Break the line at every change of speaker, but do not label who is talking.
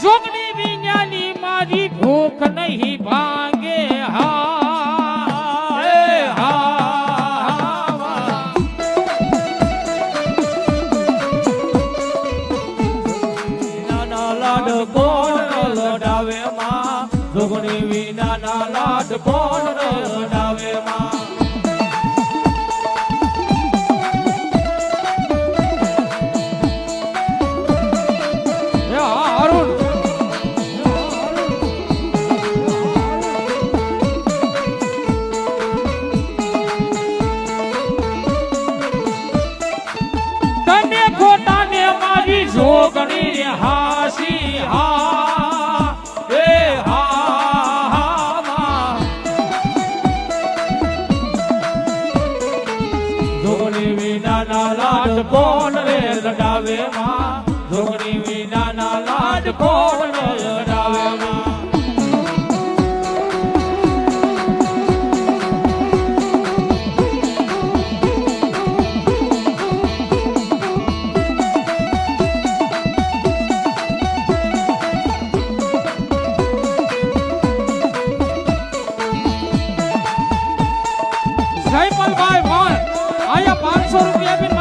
જોગણી વિજ્ઞાની મારી ભૂખ નહીં ભાંગે
જોગણી વિના ના લાડ કોણ લડાવે માં
તને ખોટા ને મારી જોગણી હાસી
કોણ રે લડાવે માં જોગણી વિના ના લાડ કોણ લડાવે માં
જયપલભાઈ આયા 500 રૂપિયા